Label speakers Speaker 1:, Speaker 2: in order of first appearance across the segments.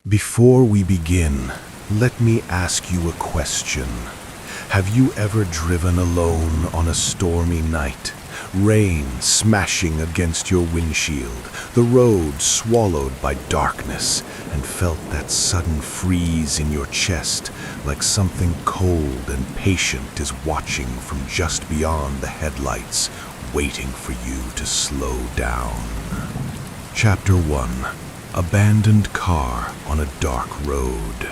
Speaker 1: Before we begin, let me ask you a question. Have you ever driven alone on a stormy night? Rain smashing against your windshield, the road swallowed by darkness, and felt that sudden freeze in your chest, like something cold and patient is watching from just beyond the headlights, waiting for you to slow down. Chapter 1. Abandoned car on a dark road.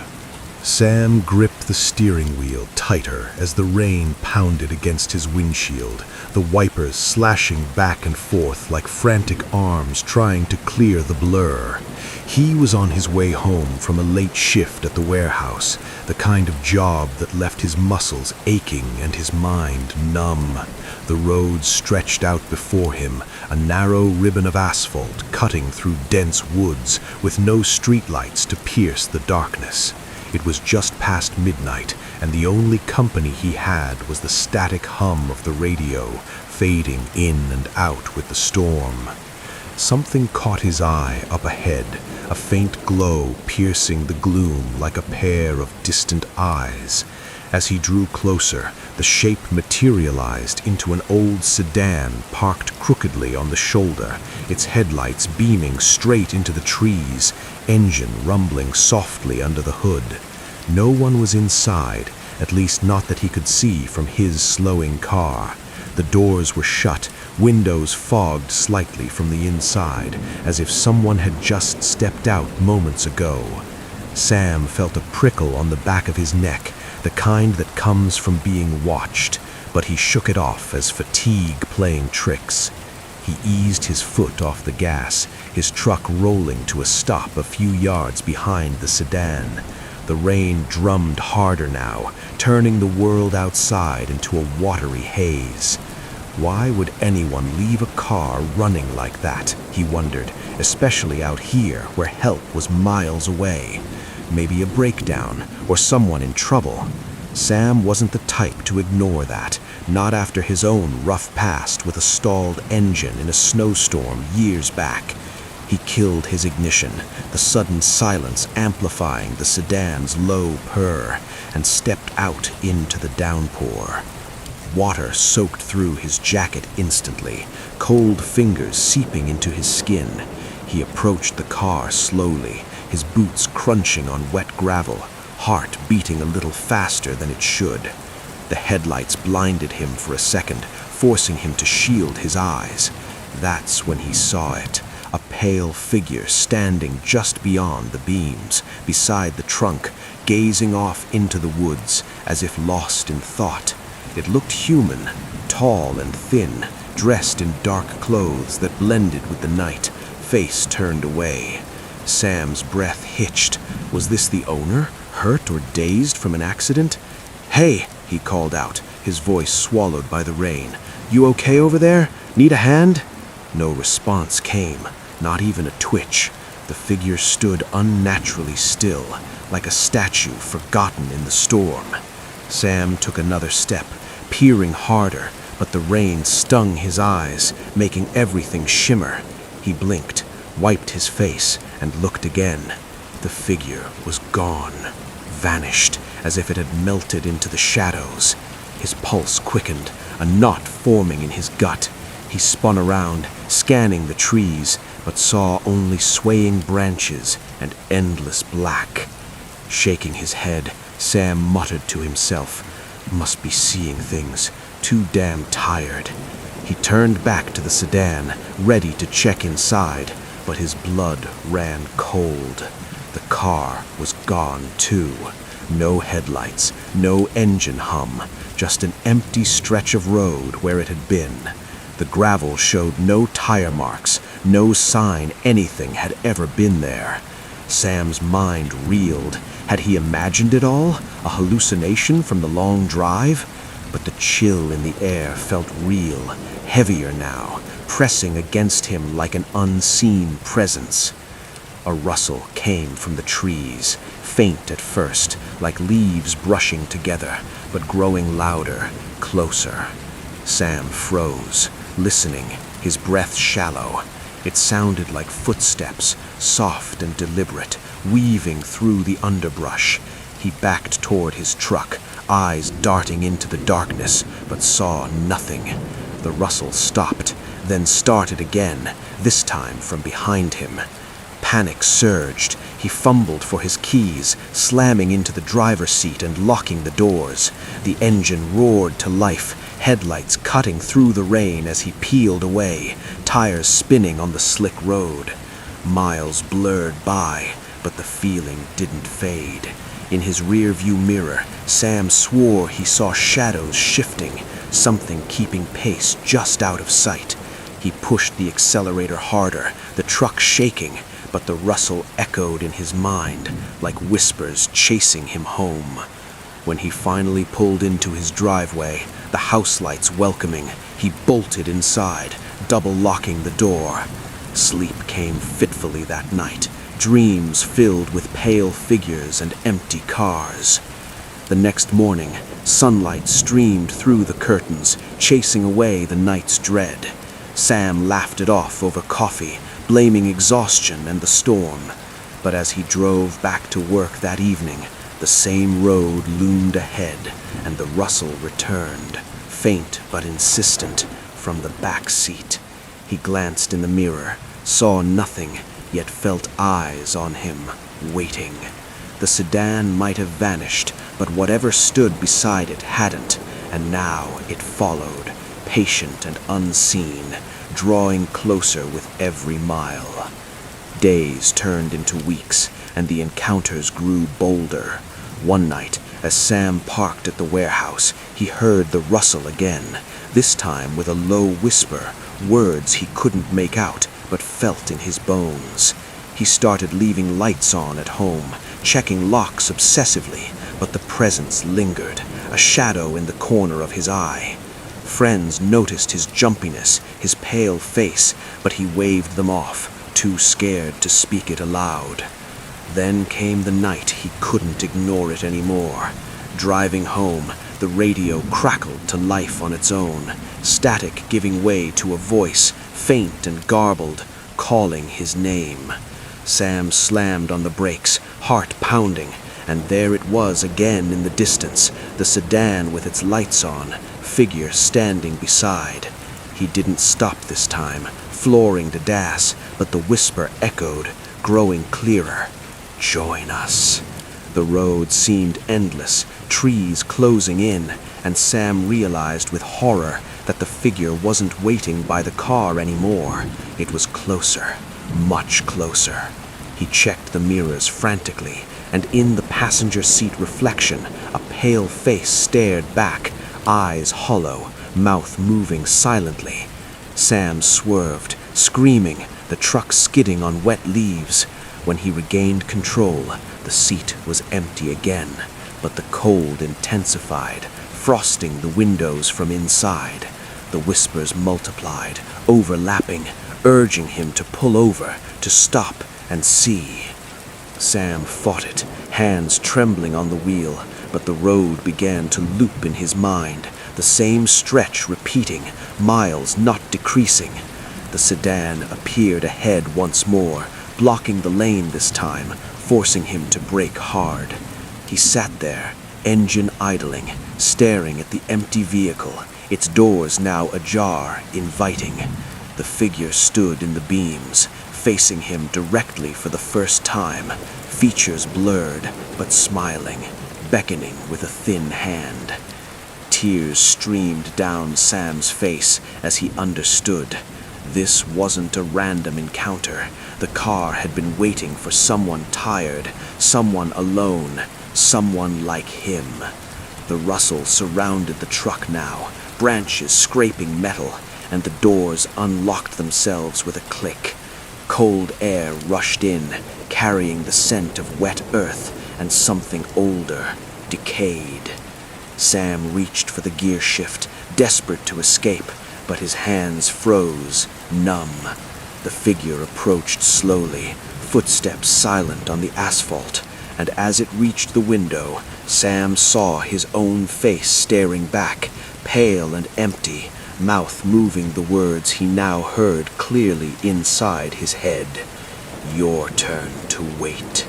Speaker 1: Sam gripped the steering wheel tighter as the rain pounded against his windshield, the wipers slashing back and forth like frantic arms trying to clear the blur. He was on his way home from a late shift at the warehouse, the kind of job that left his muscles aching and his mind numb. The road stretched out before him, a narrow ribbon of asphalt cutting through dense woods with no streetlights to pierce the darkness. It was just past midnight, and the only company he had was the static hum of the radio, fading in and out with the storm. Something caught his eye up ahead, a faint glow piercing the gloom like a pair of distant eyes. As he drew closer, the shape materialized into an old sedan parked crookedly on the shoulder, its headlights beaming straight into the trees, engine rumbling softly under the hood. No one was inside, at least not that he could see from his slowing car. The doors were shut, windows fogged slightly from the inside, as if someone had just stepped out moments ago. Sam felt a prickle on the back of his neck, the kind that comes from being watched, but he shook it off as fatigue playing tricks. He eased his foot off the gas, his truck rolling to a stop a few yards behind the sedan. The rain drummed harder now, turning the world outside into a watery haze. Why would anyone leave a car running like that, he wondered, especially out here where help was miles away. Maybe a breakdown, or someone in trouble. Sam wasn't the type to ignore that, not after his own rough past with a stalled engine in a snowstorm years back. He killed his ignition, the sudden silence amplifying the sedan's low purr, and stepped out into the downpour. Water soaked through his jacket instantly, cold fingers seeping into his skin. He approached the car slowly, his boots crunching on wet gravel, heart beating a little faster than it should. The headlights blinded him for a second, forcing him to shield his eyes. That's when he saw it, a pale figure standing just beyond the beams, beside the trunk, gazing off into the woods, as if lost in thought. It looked human, tall and thin, dressed in dark clothes that blended with the night, face turned away. Sam's breath hitched. Was this the owner, hurt or dazed from an accident? "Hey," he called out, his voice swallowed by the rain. "You okay over there? Need a hand?" No response came, not even a twitch. The figure stood unnaturally still, like a statue forgotten in the storm. Sam took another step, peering harder, but the rain stung his eyes, making everything shimmer. He blinked, wiped his face, and looked again. The figure was gone, vanished, as if it had melted into the shadows. His pulse quickened, a knot forming in his gut. He spun around, scanning the trees, but saw only swaying branches and endless black. Shaking his head, Sam muttered to himself, "Must be seeing things, too damn tired." He turned back to the sedan, ready to check inside, but his blood ran cold. The car was gone too. No headlights, no engine hum, just an empty stretch of road where it had been. The gravel showed no tire marks, no sign anything had ever been there. Sam's mind reeled. Had he imagined it all? A hallucination from the long drive? But the chill in the air felt real, heavier now, pressing against him like an unseen presence. A rustle came from the trees, faint at first, like leaves brushing together, but growing louder, closer. Sam froze, listening, his breath shallow. It sounded like footsteps, soft and deliberate,
Speaker 2: weaving through the underbrush. He backed toward his truck, eyes darting into the darkness, but saw nothing. The rustle stopped, then started again, this time from behind him. Panic surged. He fumbled for his keys, slamming into the driver's seat and locking the doors. The engine roared to life, headlights cutting through the rain as he peeled away, tires spinning on the slick road. Miles blurred by, but the feeling didn't fade. In his rearview mirror, Sam swore he saw shadows shifting, something keeping pace just out of sight. He pushed the accelerator harder, the truck shaking, but the rustle echoed in his mind like whispers chasing him home. When he finally pulled into his driveway, the house lights welcoming, he bolted inside, double-locking the door. Sleep came fitfully that night, dreams filled with pale figures and empty cars. The next morning, sunlight streamed through the curtains, chasing away the night's dread. Sam laughed it off over coffee, blaming exhaustion and the storm. But as he drove back to work that evening, the same road loomed ahead, and the rustle returned, faint but insistent, from the back seat. He glanced in the mirror, saw nothing, yet felt eyes on him, waiting. The sedan might have vanished, but whatever stood beside it hadn't, and now it followed, patient and unseen, drawing closer with every mile. Days turned into weeks, and the encounters grew bolder. One night, as Sam parked at the warehouse, he heard the rustle again, this time with a low whisper, words he couldn't make out but felt in his bones. He started leaving lights on at home, checking locks obsessively, but the presence lingered, a shadow in the corner of his eye. Friends noticed his jumpiness, his pale face, but he waved them off, too scared to speak it aloud. Then came the night he couldn't ignore it anymore. Driving home, the radio crackled to life on its own, static giving way to a voice, faint and garbled, calling his name. Sam slammed on the brakes, heart pounding, and there it was again in the distance, the sedan with its lights on, figure standing beside. He didn't stop this time, flooring the DAS, but the whisper echoed, growing clearer. Join us. The road seemed endless, trees closing in, and Sam realized with horror that the figure wasn't waiting by the car anymore. It was closer, much closer. He checked the mirrors frantically, and in the passenger seat reflection, a pale face stared back, eyes hollow, mouth moving silently. Sam swerved, screaming, the truck skidding on wet leaves. When he regained control, the seat was empty again, but the cold intensified, frosting the windows from inside. The whispers multiplied, overlapping, urging him to pull over, to stop and see. Sam fought it, hands trembling on the wheel, but the road began to loop in his mind, the same stretch repeating, miles not decreasing. The sedan appeared ahead once more, blocking the lane this time, forcing him to brake hard. He sat there, engine idling, staring at the empty vehicle, its doors now ajar, inviting. The figure stood in the beams, facing him directly for the first time, features blurred but smiling, beckoning with a thin hand. Tears streamed down Sam's face as he understood. This wasn't a random encounter. The car had been waiting for someone tired, someone alone, someone like him. The rustle surrounded the truck now, branches scraping metal, and the doors unlocked themselves with a click. Cold air rushed in, carrying the scent of wet earth and something older, decayed. Sam reached for the gear shift, desperate to escape, but his hands froze, numb. The figure approached slowly, footsteps silent on the asphalt, and as it reached the window, Sam saw his own face staring back, pale and empty, mouth moving the words he now heard clearly inside his head. Your turn to wait.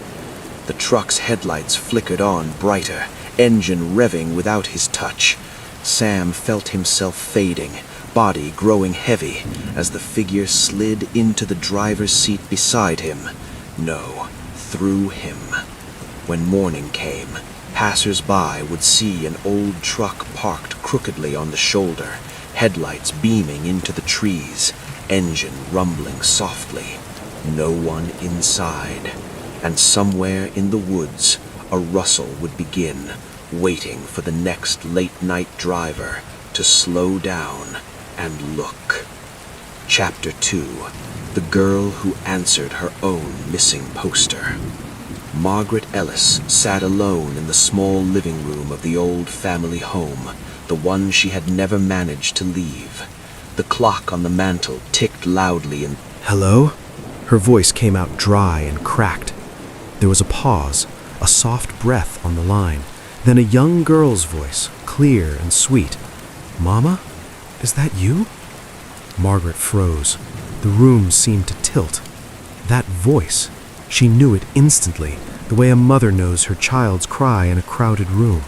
Speaker 2: The truck's headlights flickered on brighter, engine revving without his touch. Sam felt himself fading, body growing heavy, as the figure slid into the driver's seat beside him. No, through him. When morning came, passers-by would see an old truck parked crookedly on the shoulder, headlights beaming into the trees, engine rumbling softly. No one inside. And somewhere in the woods, a rustle would begin, waiting for the next late-night driver to slow down and look. Chapter 2. The Girl Who Answered Her Own Missing Poster. Margaret Ellis sat alone in the small living room of the old family home, the one she had never managed to leave. The clock on the mantel ticked loudly and...
Speaker 3: "Hello?" Her voice came out dry and cracked. There was a pause, a soft breath on the line, then a young girl's voice, clear and sweet. "Mama? Is that you?" Margaret froze. The room seemed to tilt. That voice, she knew it instantly, the way a mother knows her child's cry in a crowded room.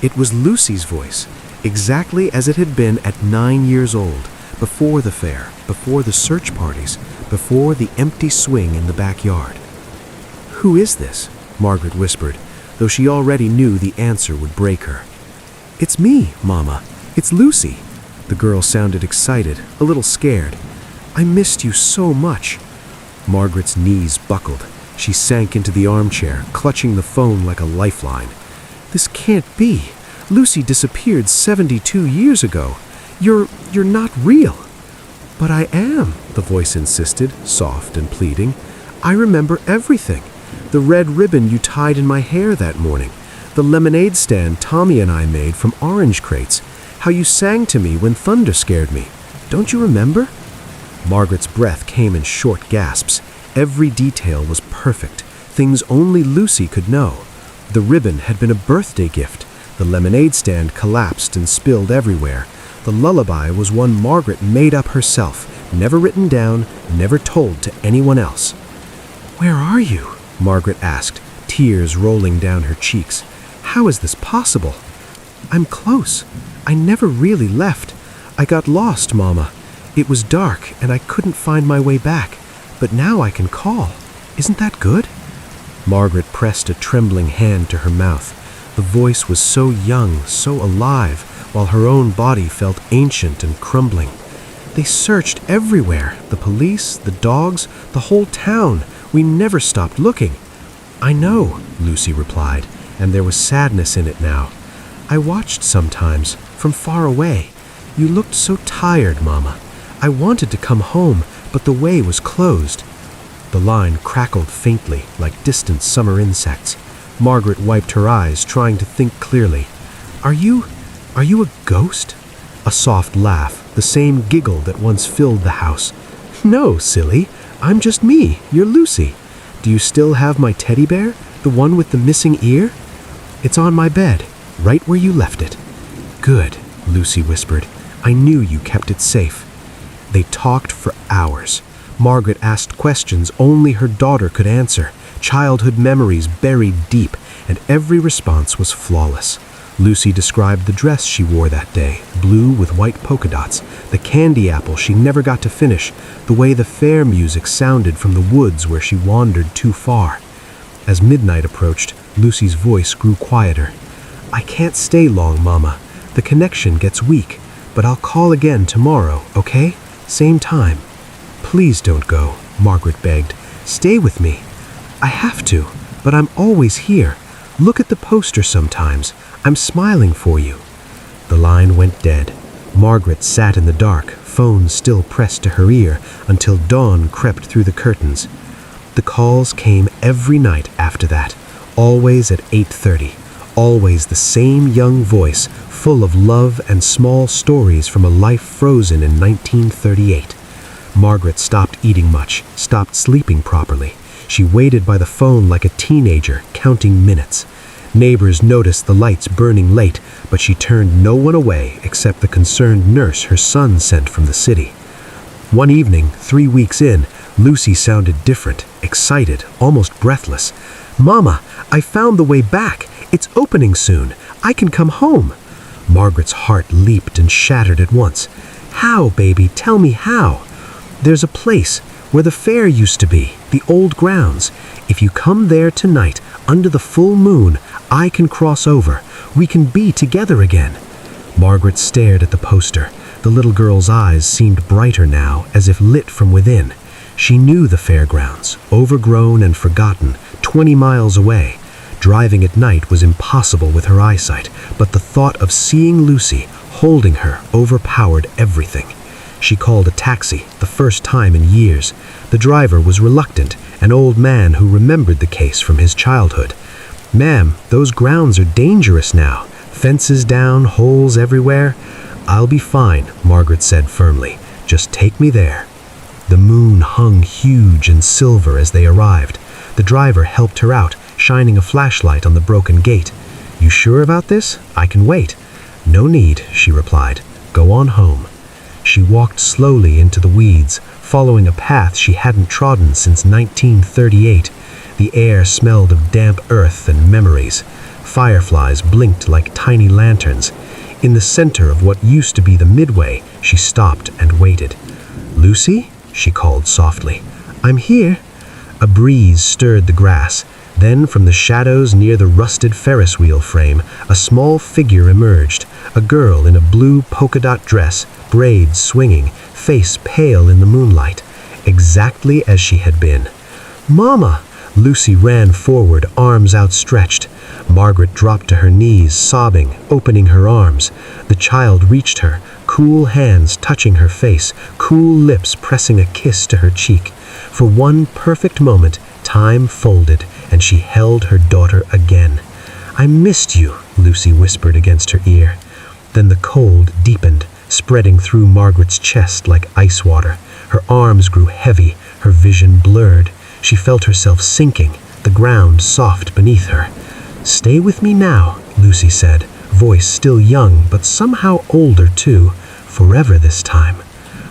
Speaker 3: It was Lucy's voice, exactly as it had been at 9 years old, before the fair, before the search parties, before the empty swing in the backyard. "Who is this?" Margaret whispered, though she already knew the answer would break her. "It's me, Mama. It's Lucy." The girl sounded excited, a little scared. "I missed you so much." Margaret's knees buckled. She sank into the armchair, clutching the phone like a lifeline. "This can't be. Lucy disappeared 72 years ago. You're not real." "But I am," the voice insisted, soft and pleading. "I remember everything. The red ribbon you tied in my hair that morning, the lemonade stand Tommy and I made from orange crates, how you sang to me when thunder scared me. Don't you remember?" Margaret's breath came in short gasps. Every detail was perfect, things only Lucy could know. The ribbon had been a birthday gift. The lemonade stand collapsed and spilled everywhere. The lullaby was one Margaret made up herself, never written down, never told to anyone else. "Where are you?" Margaret asked, tears rolling down her cheeks. "How is this possible?" "I'm close. I never really left. I got lost, Mama. It was dark and I couldn't find my way back. But now I can call. Isn't that good?" Margaret pressed a trembling hand to her mouth. The voice was so young, so alive, while her own body felt ancient and crumbling. "They searched everywhere, the police, the dogs, the whole town. We never stopped looking." "I know," Lucy replied, and there was sadness in it now. "I watched sometimes, from far away. You looked so tired, Mama. I wanted to come home, but the way was closed." The line crackled faintly, like distant summer insects. Margaret wiped her eyes, trying to think clearly. Are you a ghost?" A soft laugh, the same giggle that once filled the house. "No, silly. I'm just me, you're Lucy. Do you still have my teddy bear, the one with the missing ear?" "It's on my bed, right where you left it." "Good," Lucy whispered. "I knew you kept it safe." They talked for hours. Margaret asked questions only her daughter could answer, childhood memories buried deep, and every response was flawless. Lucy described the dress she wore that day, blue with white polka dots, the candy apple she never got to finish, the way the fair music sounded from the woods where she wandered too far. As midnight approached, Lucy's voice grew quieter. "I can't stay long, Mama. The connection gets weak, but I'll call again tomorrow, okay? Same time." "Please don't go," Margaret begged. "Stay with me." "I have to, but I'm always here. Look at the poster sometimes. I'm smiling for you." The line went dead. Margaret sat in the dark, phone still pressed to her ear, until dawn crept through the curtains. The calls came every night after that, always at 8:30, always the same young voice, full of love and small stories from a life frozen in 1938. Margaret stopped eating much, stopped sleeping properly. She waited by the phone like a teenager, counting minutes. Neighbors noticed the lights burning late, but she turned no one away except the concerned nurse her son sent from the city. One evening, 3 weeks in, Lucy sounded different, excited, almost breathless. "Mama, I found the way back. It's opening soon. I can come home." Margaret's heart leaped and shattered at once. "How, baby? Tell me how." "There's a place where the fair used to be, the old grounds. If you come there tonight, under the full moon, I can cross over. We can be together again." Margaret stared at the poster. The little girl's eyes seemed brighter now, as if lit from within. She knew the fairgrounds, overgrown and forgotten, 20 miles away. Driving at night was impossible with her eyesight, but the thought of seeing Lucy, holding her, overpowered everything. She called a taxi, the first time in years. The driver was reluctant, an old man who remembered the case from his childhood. "Ma'am, those grounds are dangerous now. Fences down, holes everywhere." "I'll be fine," Margaret said firmly. "Just take me there." The moon hung huge and silver as they arrived. The driver helped her out, shining a flashlight on the broken gate. "You sure about this? I can wait." "No need," she replied. "Go on home." She walked slowly into the weeds, following a path she hadn't trodden since 1938. The air smelled of damp earth and memories. Fireflies blinked like tiny lanterns. In the center of what used to be the midway, she stopped and waited. "Lucy?" she called softly. "I'm here." A breeze stirred the grass. Then from the shadows near the rusted Ferris wheel frame, a small figure emerged, a girl in a blue polka-dot dress, braids swinging, face pale in the moonlight, exactly as she had been. "Mama!" Lucy ran forward, arms outstretched. Margaret dropped to her knees, sobbing, opening her arms. The child reached her, cool hands touching her face, cool lips pressing a kiss to her cheek. For one perfect moment, time folded, and she held her daughter again. "I missed you," Lucy whispered against her ear. Then the cold deepened, spreading through Margaret's chest like ice water. Her arms grew heavy, her vision blurred. She felt herself sinking, the ground soft beneath her. "Stay with me now," Lucy said, voice still young but somehow older too. "Forever this time."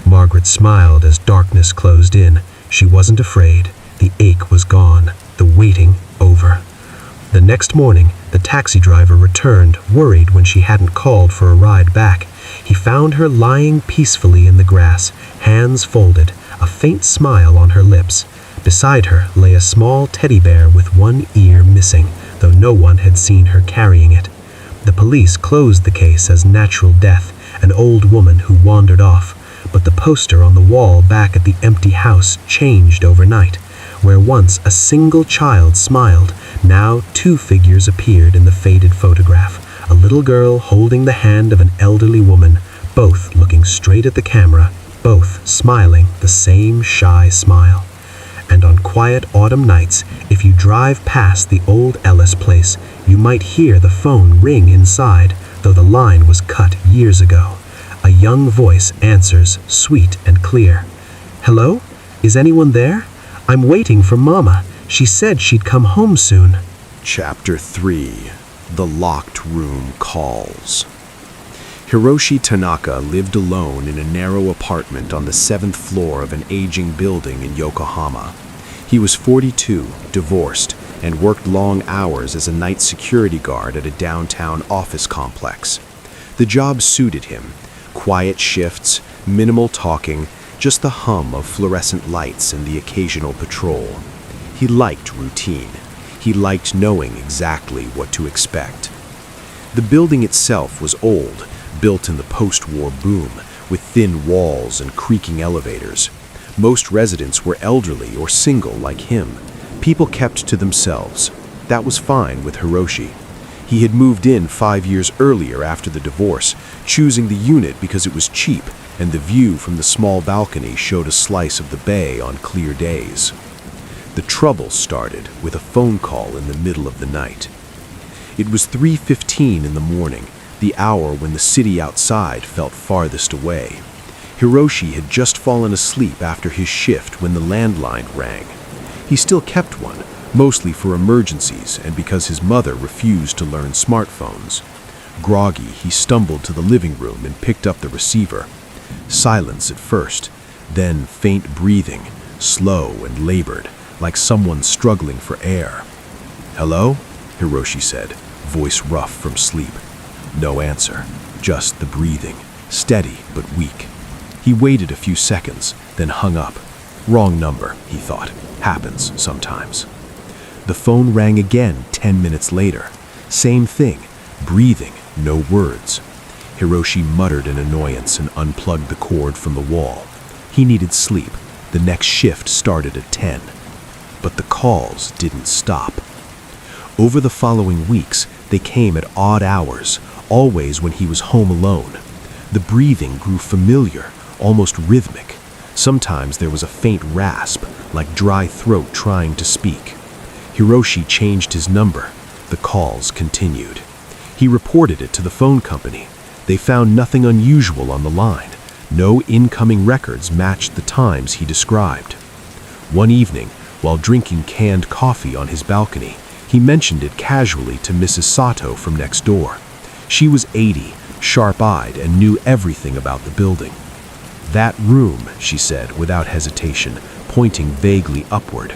Speaker 3: Margaret smiled as darkness closed in. She wasn't afraid. The ache was gone, the waiting over. The next morning, the taxi driver returned, worried when she hadn't called for a ride back. He found her lying peacefully in the grass, hands folded, a faint smile on her lips. Beside her lay a small teddy bear with one ear missing, though no one had seen her carrying it. The police closed the case as natural death, an old woman who wandered off, but the poster on the wall back at the empty house changed overnight. Where once a single child smiled, now two figures appeared in the faded photograph, a little girl holding the hand of an elderly woman, both looking straight at the camera, both smiling the same shy smile. And on quiet autumn nights, if you drive past the old Ellis place, you might hear the phone ring inside, though the line was cut years ago. A young voice answers, sweet and clear. "Hello? Is anyone there? I'm waiting for Mama. She said she'd come home soon."
Speaker 2: Chapter 3. The Locked Room Calls. Hiroshi Tanaka lived alone in a narrow apartment on the 7th floor of an aging building in Yokohama. He was 42, divorced, and worked long hours as a night security guard at a downtown office complex. The job suited him. Quiet shifts, minimal talking, just the hum of fluorescent lights and the occasional patrol. He liked routine. He liked knowing exactly what to expect. The building itself was old, built in the post-war boom, with thin walls and creaking elevators. Most residents were elderly or single like him. People kept to themselves. That was fine with Hiroshi. He had moved in 5 years earlier after the divorce, choosing the unit because it was cheap and the view from the small balcony showed a slice of the bay on clear days. The trouble started with a phone call in the middle of the night. It was 3:15 in the morning, the hour when the city outside felt farthest away. Hiroshi had just fallen asleep after his shift when the landline rang. He still kept one, mostly for emergencies and because his mother refused to learn smartphones. Groggy, he stumbled to the living room and picked up the receiver. Silence at first, then faint breathing, slow and labored, like someone struggling for air. "Hello?" Hiroshi said, voice rough from sleep. No answer, just the breathing, steady but weak. He waited a few seconds, then hung up. Wrong number, he thought. Happens sometimes. The phone rang again 10 minutes later. Same thing, breathing, no words. Hiroshi muttered in annoyance and unplugged the cord from the wall. He needed sleep. The next shift started at 10. But the calls didn't stop. Over the following weeks, they came at odd hours, always when he was home alone. The breathing grew familiar, almost rhythmic. Sometimes there was a faint rasp, like dry throat trying to speak. Hiroshi changed his number. The calls continued. He reported it to the phone company. They found nothing unusual on the line. No incoming records matched the times he described. One evening, while drinking canned coffee on his balcony, he mentioned it casually to Mrs. Sato from next door. She was 80, sharp-eyed, and knew everything about the building. "That room," she said without hesitation, pointing vaguely upward.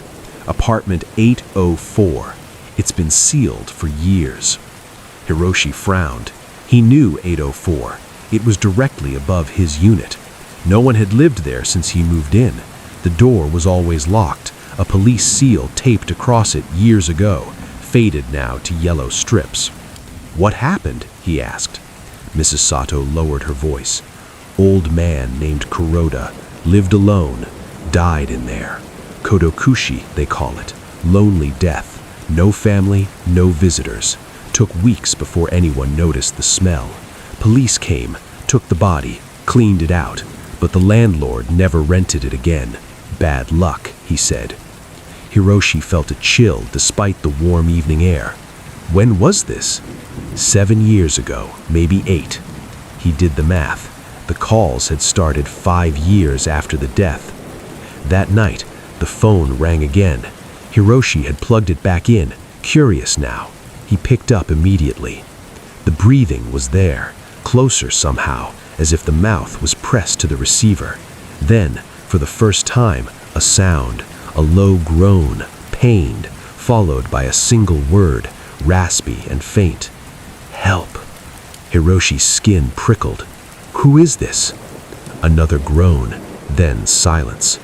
Speaker 2: "Apartment 804. It's been sealed for years." Hiroshi frowned. He knew 804. It was directly above his unit. No one had lived there since he moved in. The door was always locked, a police seal taped across it years ago, faded now to yellow strips. "What happened?" he asked. Mrs. Sato lowered her voice. "Old man named Kuroda, lived alone, died in there. Kodokushi, they call it. Lonely death. No family, no visitors. Took weeks before anyone noticed the smell. Police came, took the body, cleaned it out, but the landlord never rented it again. Bad luck," he said. Hiroshi felt a chill despite the warm evening air. When was this? 7 years ago, maybe 8. He did the math. The calls had started 5 years after the death. That night, the phone rang again. Hiroshi had plugged it back in, curious now. He picked up immediately. The breathing was there, closer somehow, as if the mouth was pressed to the receiver. Then, for the first time, a sound, a low groan, pained, followed by a single word, raspy and faint. "Help." Hiroshi's skin prickled. "Who is this?" Another groan, then silence.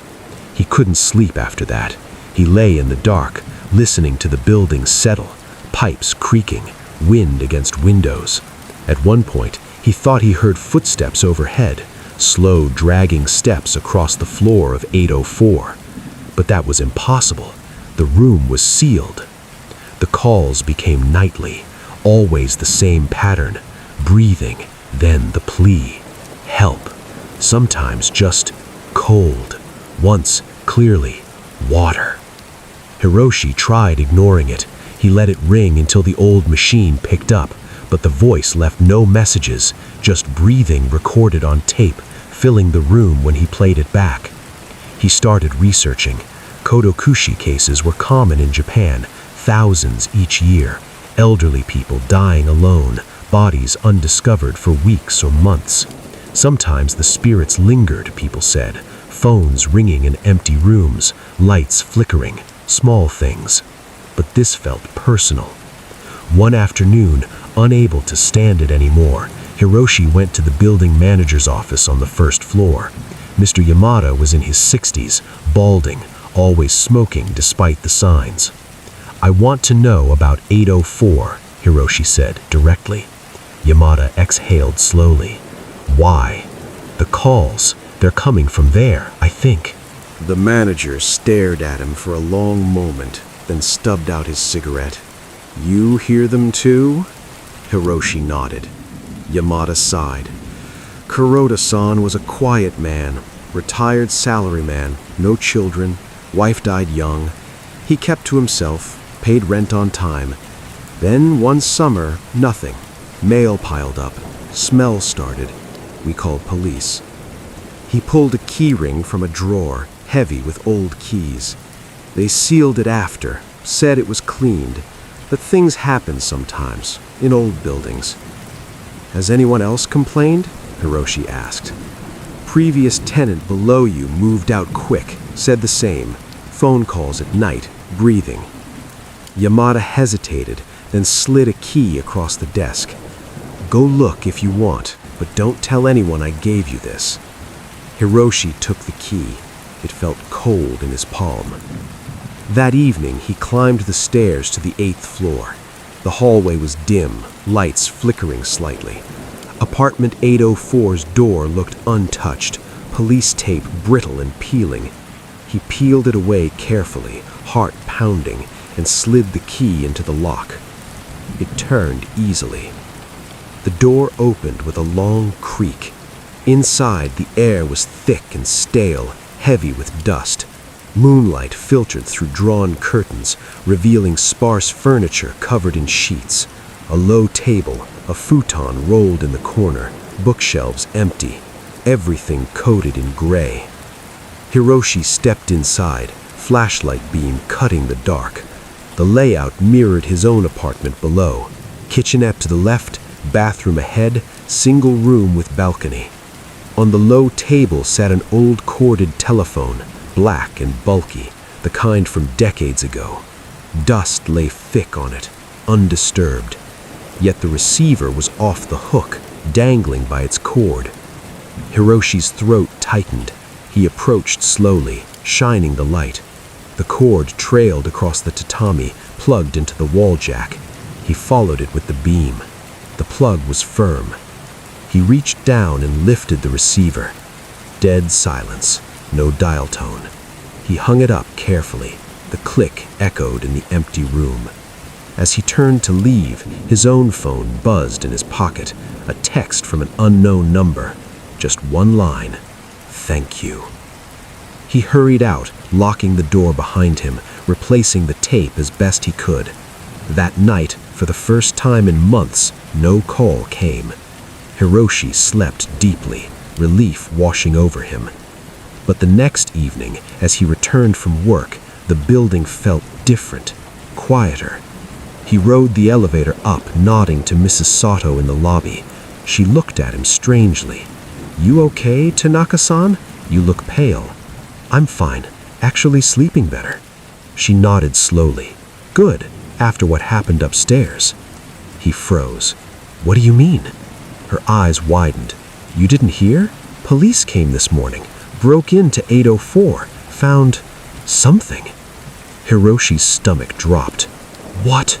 Speaker 2: He couldn't sleep after that. He lay in the dark, listening to the building settle, pipes creaking, wind against windows. At one point, he thought he heard footsteps overhead, slow dragging steps across the floor of 804. But that was impossible. The room was sealed. The calls became nightly, always the same pattern, breathing, then the plea. Help. Sometimes just cold. Once, clearly, water. Hiroshi tried ignoring it. He let it ring until the old machine picked up, but the voice left no messages, just breathing recorded on tape, filling the room when he played it back. He started researching. Kodokushi cases were common in Japan, thousands each year. Elderly people dying alone, bodies undiscovered for weeks or months. Sometimes the spirits lingered, people said, phones ringing in empty rooms, lights flickering, small things. But this felt personal. One afternoon, unable to stand it anymore, Hiroshi went to the building manager's office on the first floor. Mr. Yamada was in his 60s, balding, always smoking despite the signs. "I want to know about 804, Hiroshi said directly. Yamada exhaled slowly. "Why?" "The calls. They're coming from there, I think." The manager stared at him for a long moment, then stubbed out his cigarette. "You hear them too?" Hiroshi nodded. Yamada sighed. "Kuroda-san was a quiet man, retired salaryman, no children, wife died young. He kept to himself, paid rent on time. Then one summer, nothing. Mail piled up. Smell started. We called police. He pulled a key ring from a drawer, heavy with old keys. They sealed it after, said it was cleaned, but things happen sometimes, in old buildings." "Has anyone else complained?" Hiroshi asked. "Previous tenant below you moved out quick, said the same. Phone calls at night, breathing."
Speaker 3: Yamada hesitated, then slid a key across the desk. "Go look if you want, but don't tell anyone I gave you this." Hiroshi took the key. It felt cold in his palm. That evening, he climbed the stairs to the 8th floor. The hallway was dim, lights flickering slightly. Apartment 804's door looked untouched, police tape brittle and peeling. He peeled it away carefully, heart pounding, and slid the key into the lock. It turned easily. The door opened with a long creak. Inside, the air was thick and stale, heavy with dust. Moonlight filtered through drawn curtains, revealing sparse furniture covered in sheets. A low table, a futon rolled in the corner, bookshelves empty, everything coated in gray. Hiroshi stepped inside, flashlight beam cutting the dark. The layout mirrored his own apartment below. Kitchenette to the left, bathroom ahead, single room with balcony. On the low table sat an old corded telephone, black and bulky, the kind from decades ago. Dust lay thick on it, undisturbed. Yet the receiver was off the hook, dangling by its cord. Hiroshi's throat tightened. He approached slowly, shining the light. The cord trailed across the tatami, plugged into the wall jack. He followed it with the beam. The plug was firm. He reached down and lifted the receiver. Dead silence, no dial tone. He hung it up carefully. The click echoed in the empty room. As he turned to leave, his own phone buzzed in his pocket, a text from an unknown number. Just one line, "Thank you." He hurried out, locking the door behind him, replacing the tape as best he could. That night, for the first time in months, no call came. Hiroshi slept deeply, relief washing over him. But the next evening, as he returned from work, the building felt different, quieter. He rode the elevator up, nodding to Mrs. Sato in the lobby. She looked at him strangely. "You okay, Tanaka-san? You look pale." "I'm fine, actually sleeping better." She nodded slowly. "Good, after what happened upstairs." He froze. "What do you mean?" Her eyes widened. "You didn't hear? Police came this morning, broke into 804, found something." Hiroshi's stomach dropped. "What?"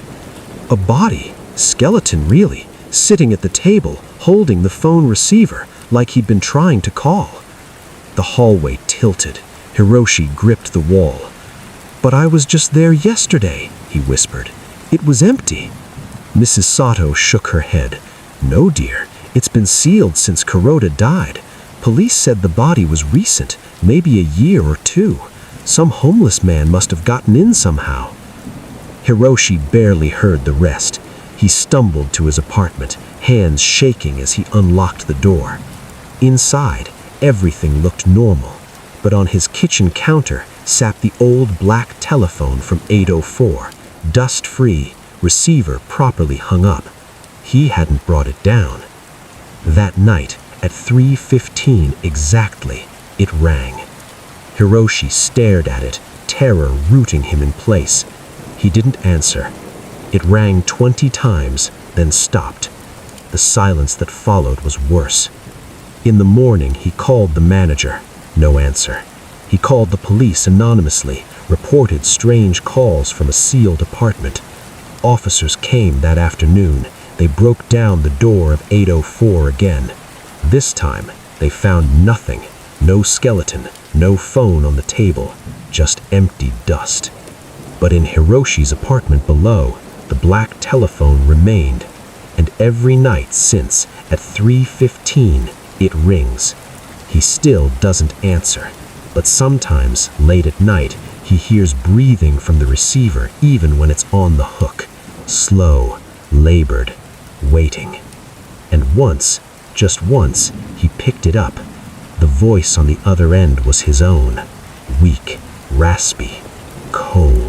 Speaker 3: "A body, skeleton really, sitting at the table, holding the phone receiver, like he'd been trying to call." The hallway tilted. Hiroshi gripped the wall. "But I was just there yesterday," he whispered. "It was empty." Mrs. Sato shook her head. "No, dear, it's been sealed since Kuroda died. Police said the body was recent, maybe a year or two. Some homeless man must have gotten in somehow." Hiroshi barely heard the rest. He stumbled to his apartment, hands shaking as he unlocked the door. Inside, everything looked normal, but on his kitchen counter sat the old black telephone from 804, dust-free, receiver properly hung up. He hadn't brought it down. That night, at 3:15 exactly, it rang. Hiroshi stared at it, terror rooting him in place. He didn't answer. It rang 20 times, then stopped. The silence that followed was worse. In the morning, he called the manager. No answer. He called the police anonymously, reported strange calls from a sealed apartment. Officers came that afternoon. They broke down the door of 804 again. This time, they found nothing. No skeleton, no phone on the table, just empty dust. But in Hiroshi's apartment below, the black telephone remained, and every night since, at 3:15, it rings. He still doesn't answer, but sometimes, late at night, he hears breathing from the receiver even when it's on the hook. Slow, labored, waiting. And once, just once, he picked it up. The voice on the other end was his own, weak, raspy, cold.